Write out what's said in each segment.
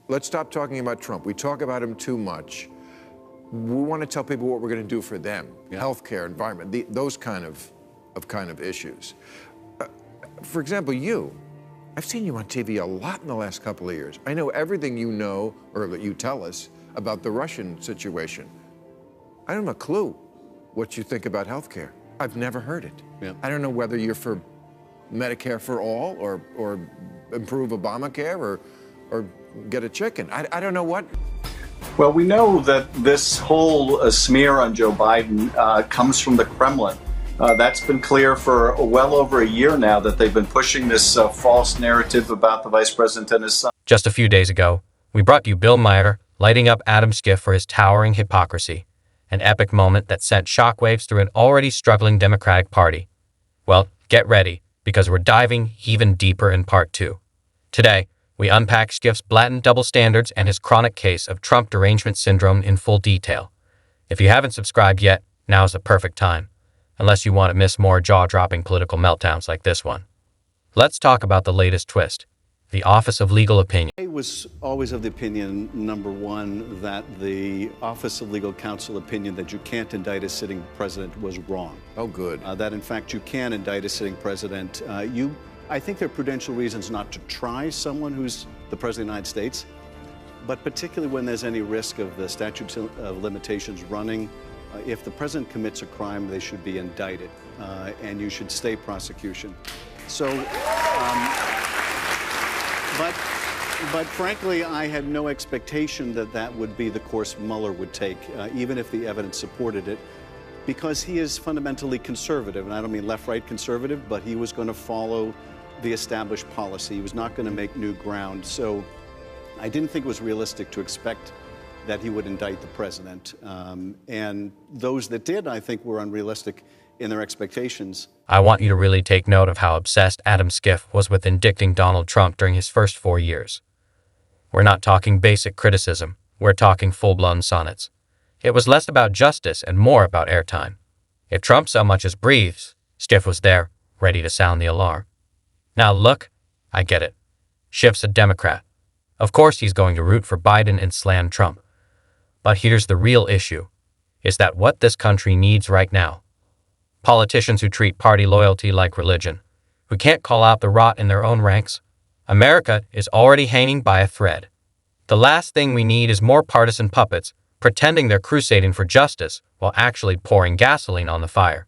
let's stop talking about Trump. We talk about him too much. We want to tell people what we're going to do for them. Yeah. Healthcare, environment, those kind of issues. For example, I've seen you on TV a lot in the last couple of years. I know everything you know, or that you tell us, about the Russian situation. I don't have a clue what you think about healthcare. I've never heard it. Yeah. I don't know whether you're for Medicare for all, or improve Obamacare, or get a chicken. I don't know what. Well, we know that this whole smear on Joe Biden comes from the Kremlin. That's been clear for well over a year now, that they've been pushing this false narrative about the vice president and his son. Just a few days ago, we brought you Bill Maher lighting up Adam Schiff for his towering hypocrisy, an epic moment that sent shockwaves through an already struggling Democratic Party. Well, get ready, because we're diving even deeper in part 2. Today, we unpack Schiff's blatant double standards and his chronic case of Trump derangement syndrome in full detail. If you haven't subscribed yet, now's the perfect time, unless you want to miss more jaw-dropping political meltdowns like this one. Let's talk about the latest twist, the Office of Legal Opinion. I was always of the opinion, number one, that the Office of Legal Counsel opinion that you can't indict a sitting president was wrong. Oh, good. That, in fact, you can indict a sitting president. I think there are prudential reasons not to try someone who's the President of the United States, but particularly when there's any risk of the statute of limitations running. If the president commits a crime, they should be indicted, and you should stay prosecution. So, but frankly, I had no expectation that that would be the course Mueller would take, even if the evidence supported it, because he is fundamentally conservative, and I don't mean left-right conservative, but he was going to follow the established policy. He was not going to make new ground. So I didn't think it was realistic to expect that he would indict the president. And those that did, I think, were unrealistic in their expectations. I want you to really take note of how obsessed Adam Schiff was with indicting Donald Trump during his first 4 years. We're not talking basic criticism. We're talking full-blown sonnets. It was less about justice and more about airtime. If Trump so much as breathes, Schiff was there, ready to sound the alarm. Now look, I get it. Schiff's a Democrat. Of course he's going to root for Biden and slam Trump. But here's the real issue. Is that what this country needs right now? Politicians who treat party loyalty like religion, who can't call out the rot in their own ranks. America is already hanging by a thread. The last thing we need is more partisan puppets pretending they're crusading for justice while actually pouring gasoline on the fire.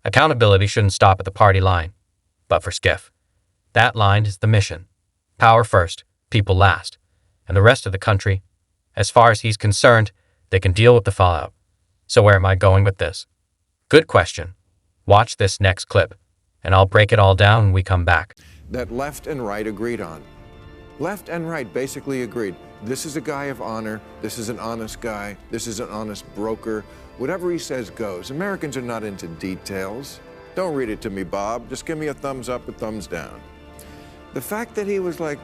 Accountability shouldn't stop at the party line. But for Schiff, that line is the mission. Power first, people last. And the rest of the country, as far as he's concerned, they can deal with the fallout. So where am I going with this? Good question. Watch this next clip, and I'll break it all down when we come back. That left and right agreed on. Left and right basically agreed. This is a guy of honor. This is an honest guy. This is an honest broker. Whatever he says goes. Americans are not into details. Don't read it to me, Bob. Just give me a thumbs up, a thumbs down. The fact that he was like,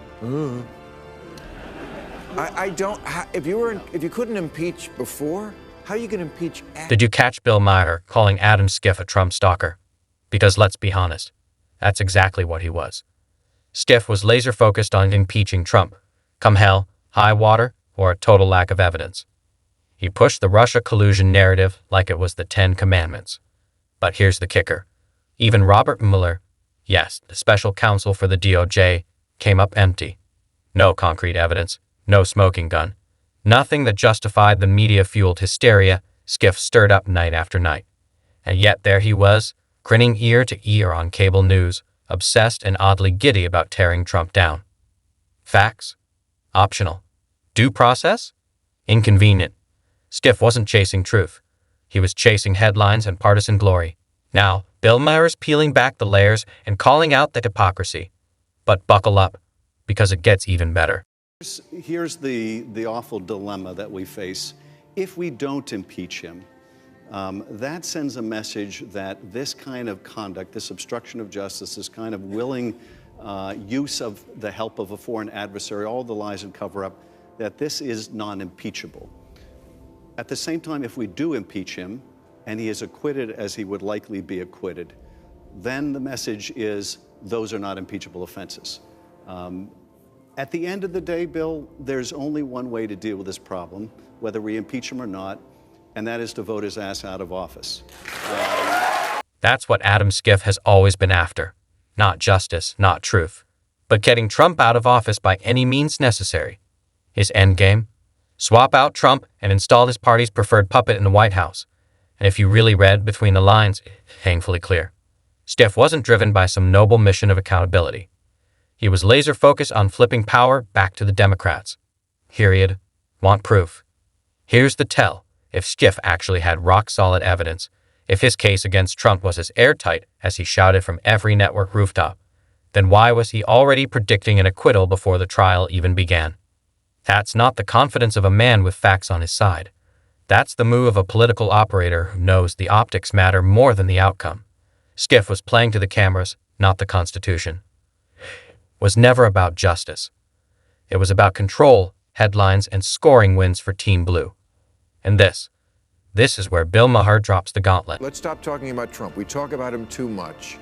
if you couldn't impeach before, how are you going to impeach after? Did you catch Bill Maher calling Adam Schiff a Trump stalker? Because let's be honest, that's exactly what he was. Schiff was laser-focused on impeaching Trump, come hell, high water, or a total lack of evidence. He pushed the Russia collusion narrative like it was the 10 Commandments. But here's the kicker. Even Robert Mueller, yes, the special counsel for the DOJ, came up empty. No concrete evidence, no smoking gun. Nothing that justified the media-fueled hysteria Schiff stirred up night after night. And yet there he was, grinning ear to ear on cable news, obsessed and oddly giddy about tearing Trump down. Facts? Optional. Due process? Inconvenient. Schiff wasn't chasing truth. He was chasing headlines and partisan glory. Now, Bill Maher is peeling back the layers and calling out the hypocrisy. But buckle up, because it gets even better. Here's the awful dilemma that we face. If we don't impeach him, that sends a message that this kind of conduct, this obstruction of justice, this kind of willing use of the help of a foreign adversary, all the lies and cover-up, that this is non-impeachable. At the same time, if we do impeach him, and he is acquitted as he would likely be acquitted, then the message is those are not impeachable offenses. At the end of the day, Bill, there's only one way to deal with this problem, whether we impeach him or not, and that is to vote his ass out of office. That's what Adam Schiff has always been after. Not justice, not truth, but getting Trump out of office by any means necessary. His endgame? Swap out Trump and install his party's preferred puppet in the White House. And if you really read between the lines, it's painfully clear. Schiff wasn't driven by some noble mission of accountability. He was laser-focused on flipping power back to the Democrats. Period. Want proof? Here's the tell. If Schiff actually had rock-solid evidence, if his case against Trump was as airtight as he shouted from every network rooftop, then why was he already predicting an acquittal before the trial even began? That's not the confidence of a man with facts on his side. That's the move of a political operator who knows the optics matter more than the outcome. Schiff was playing to the cameras, not the Constitution. It was never about justice. It was about control, headlines, and scoring wins for Team Blue. And this is where Bill Maher drops the gauntlet. Let's stop talking about Trump. We talk about him too much.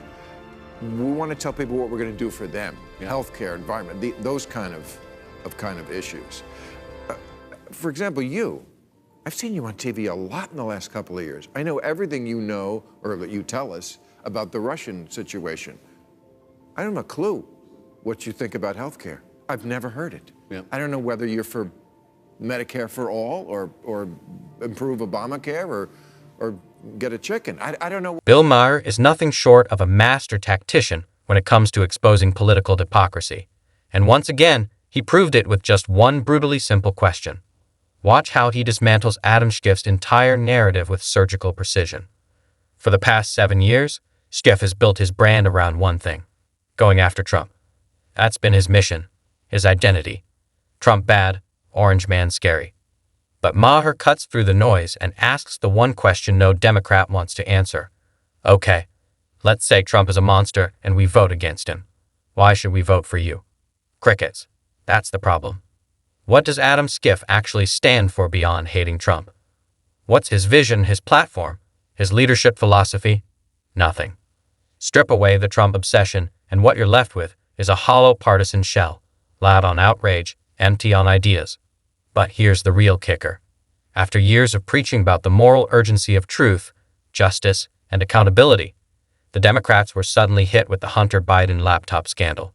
We want to tell people what we're going to do for them. Healthcare, environment, those kind of issues. For example, I've seen you on TV a lot in the last couple of years. I know everything you know, or that you tell us, about the Russian situation. I don't have a clue what you think about healthcare. I've never heard it. Yeah. I don't know whether you're for Medicare for all, or improve Obamacare, or get a chicken. I don't know. Bill Maher is nothing short of a master tactician when it comes to exposing political hypocrisy. And once again, he proved it with just one brutally simple question. Watch how he dismantles Adam Schiff's entire narrative with surgical precision. For the past 7 years, Schiff has built his brand around one thing: going after Trump. That's been his mission, his identity. Trump bad, Orange man scary. But Maher cuts through the noise and asks the one question no Democrat wants to answer. Okay, let's say Trump is a monster and we vote against him. Why should we vote for you? Crickets. That's the problem. What does Adam Schiff actually stand for beyond hating Trump? What's his vision, his platform, his leadership philosophy? Nothing. Strip away the Trump obsession, and what you're left with is a hollow partisan shell, loud on outrage, empty on ideas. But here's the real kicker. After years of preaching about the moral urgency of truth, justice, and accountability, the Democrats were suddenly hit with the Hunter Biden laptop scandal,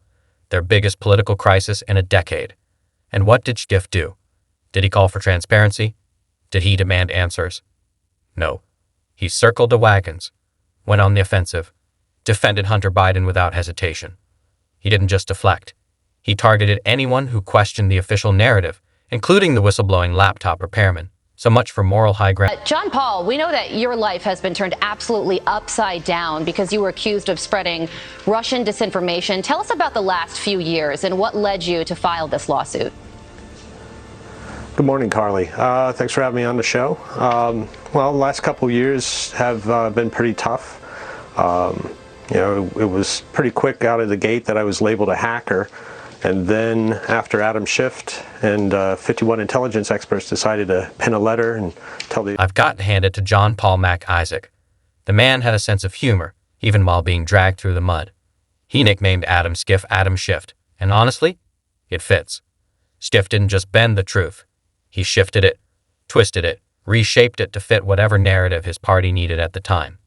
their biggest political crisis in a decade. And what did Schiff do? Did he call for transparency? Did he demand answers? No. He circled the wagons, went on the offensive, defended Hunter Biden without hesitation. He didn't just deflect. He targeted anyone who questioned the official narrative, including the whistleblowing laptop repairman. So much for moral high ground. John Paul, we know that your life has been turned absolutely upside down because you were accused of spreading Russian disinformation. Tell us about the last few years and what led you to file this lawsuit. Good morning, Carly. Thanks for having me on the show. Well, the last couple of years have been pretty tough. It was pretty quick out of the gate that I was labeled a hacker. And then after Adam Schiff and 51 intelligence experts decided to pen a letter and tell the... I've got to hand it to John Paul Mac Isaac. The man had a sense of humor, even while being dragged through the mud. He nicknamed Adam Schiff Adam Schiff, and honestly, it fits. Schiff didn't just bend the truth. He shifted it, twisted it, reshaped it to fit whatever narrative his party needed at the time.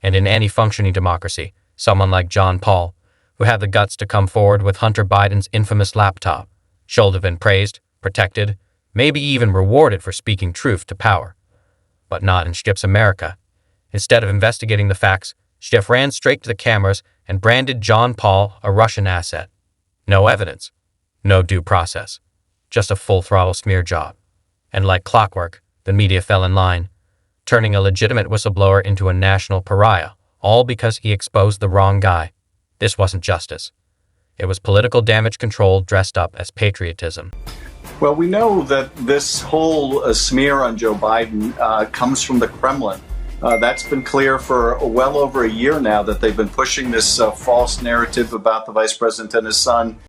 And in any functioning democracy, someone like John Paul, who had the guts to come forward with Hunter Biden's infamous laptop, should have been praised, protected, maybe even rewarded for speaking truth to power. But not in Schiff's America. Instead of investigating the facts, Schiff ran straight to the cameras and branded John Paul a Russian asset. No evidence, no due process, just a full-throttle smear job. And like clockwork, the media fell in line, turning a legitimate whistleblower into a national pariah, all because he exposed the wrong guy. This wasn't justice. It was political damage control dressed up as patriotism. Well, we know that this whole smear on Joe Biden comes from the Kremlin. That's been clear for well over a year now, that they've been pushing this false narrative about the vice president and his son.